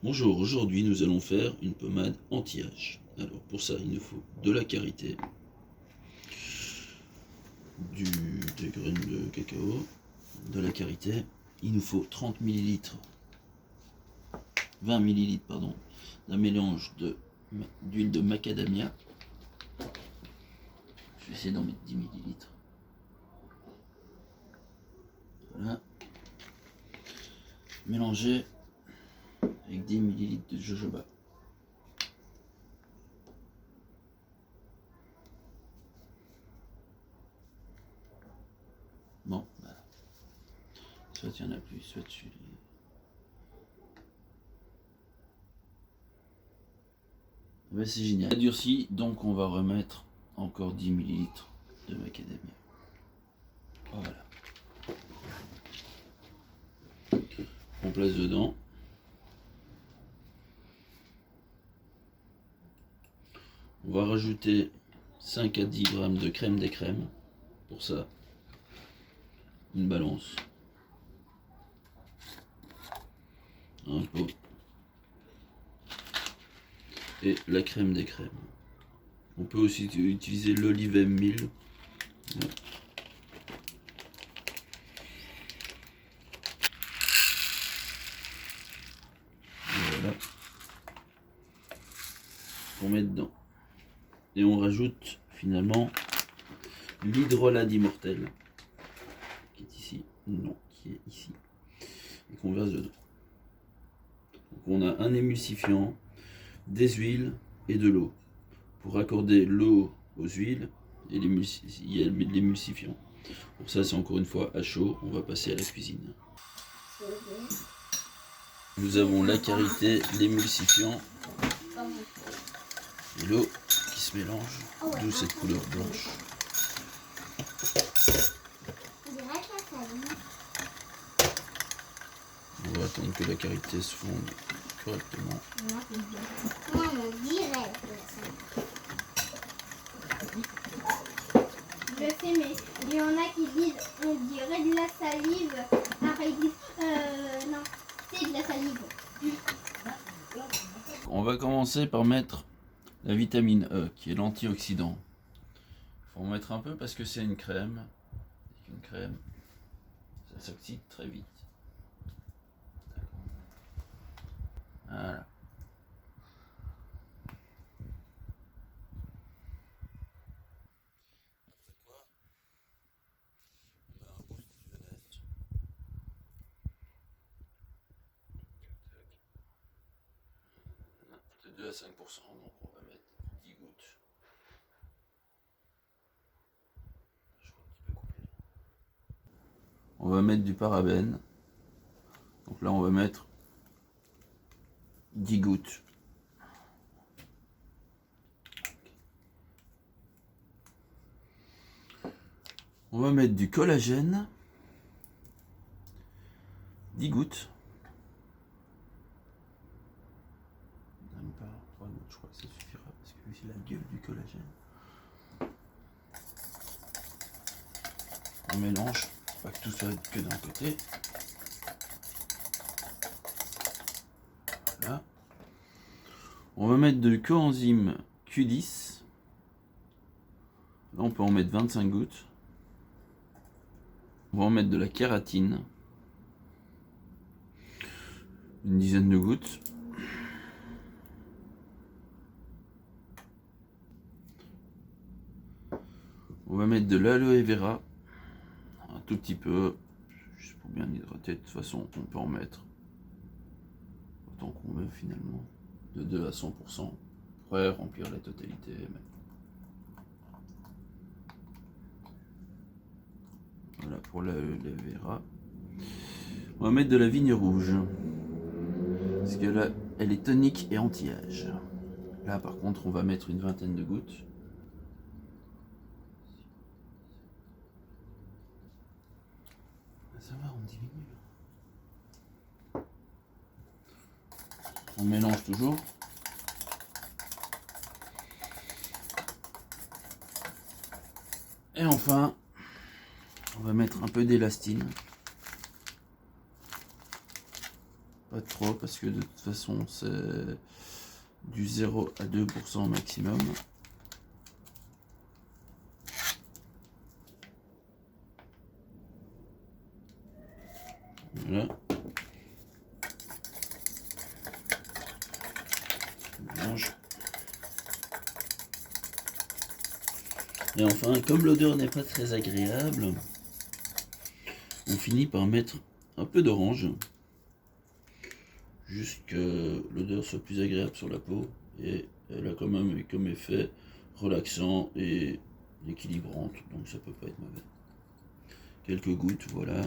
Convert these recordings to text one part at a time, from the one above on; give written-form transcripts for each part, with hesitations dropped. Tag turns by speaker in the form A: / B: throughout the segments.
A: Bonjour, aujourd'hui nous allons faire une pommade anti-âge. Alors pour ça il nous faut de la karité, des graines de cacao, de la karité, il nous faut 30 ml, 20 ml pardon, d'un mélange d'huile de macadamia. Je vais essayer d'en mettre 10 ml. Voilà. Mélanger avec 10 ml de jojoba. Bon, voilà. Soit il y en a plus, soit tu les... Ben c'est génial. Ça durcit, donc on va remettre encore 10 ml de macadamia. Voilà. On place dedans. On va rajouter 5 à 10 grammes de crème des crèmes. Pour ça, une balance. Un pot. Et la crème des crèmes. On peut aussi utiliser l'olive meal. Voilà. On met dedans. Et on rajoute finalement l'hydrolat immortel. Qui est ici. Non, qui est ici. Et qu'on verse dedans. Donc on a un émulsifiant, des huiles et de l'eau. Pour accorder l'eau aux huiles et l'émulsifiant. Pour ça, c'est encore une fois à chaud. On va passer à la cuisine. Nous avons la karité, l'émulsifiant et l'eau qui se mélange, d'où cette couleur blanche. On va attendre que la karité se fonde correctement.
B: Je sais, mais il y en a qui disent on dirait de la salive. Après ils disent non, c'est de la salive.
A: On va commencer par mettre la vitamine E, qui est l'antioxydant. Il faut en mettre un peu parce que c'est une crème. Une crème, ça s'oxyde très vite. Voilà. C'est 2 à 5%, donc on va mettre 10 gouttes. On va mettre du parabène. Donc là on va mettre 10 gouttes. On va mettre du collagène. 10 gouttes. Même pas 3 gouttes, je crois que ça suffira parce que c'est la gueule du collagène. On mélange, pas que tout soit que d'un côté. Voilà. On va mettre de coenzyme Q10. Là on peut en mettre 25 gouttes. On va en mettre de la kératine. Une dizaine de gouttes. On va mettre de l'aloe vera. Un tout petit peu. Juste pour bien hydrater. De toute façon, on peut en mettre autant qu'on veut finalement. De 2 à 100%. On pourrait remplir la totalité. Mais... Voilà pour l'aloe vera. On va mettre de la vigne rouge. Parce que là, elle est tonique et anti-âge. Là, par contre, on va mettre une vingtaine de gouttes. Ça va, on diminue. On mélange toujours. Et enfin, on va mettre un peu d'élastine. Pas trop parce que de toute façon c'est du 0 à 2% maximum. Voilà. Mélange. Et enfin, comme l'odeur n'est pas très agréable, on finit par mettre un peu d'orange, juste que l'odeur soit plus agréable sur la peau, et elle a quand même comme effet relaxant et équilibrante, donc ça peut pas être mauvais. Quelques gouttes, voilà,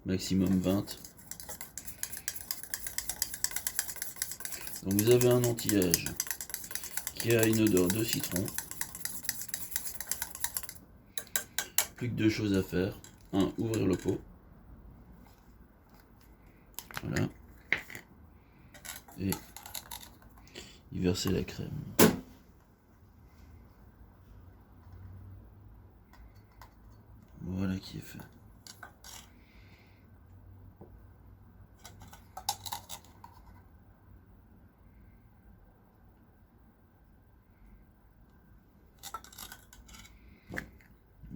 A: maximum 20. Donc vous avez un anti-âge qui a une odeur de citron. Plus que deux choses à faire. Un, ouvrir le pot. Voilà. Et y verser la crème. Voilà qui est fait.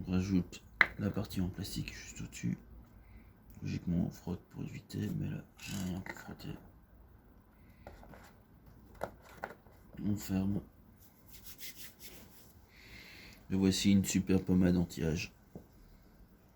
A: On rajoute la partie en plastique juste au-dessus. Logiquement on frotte pour éviter, mais là j'ai rien pour frotter. On ferme. Et voici une super pommade anti-âge.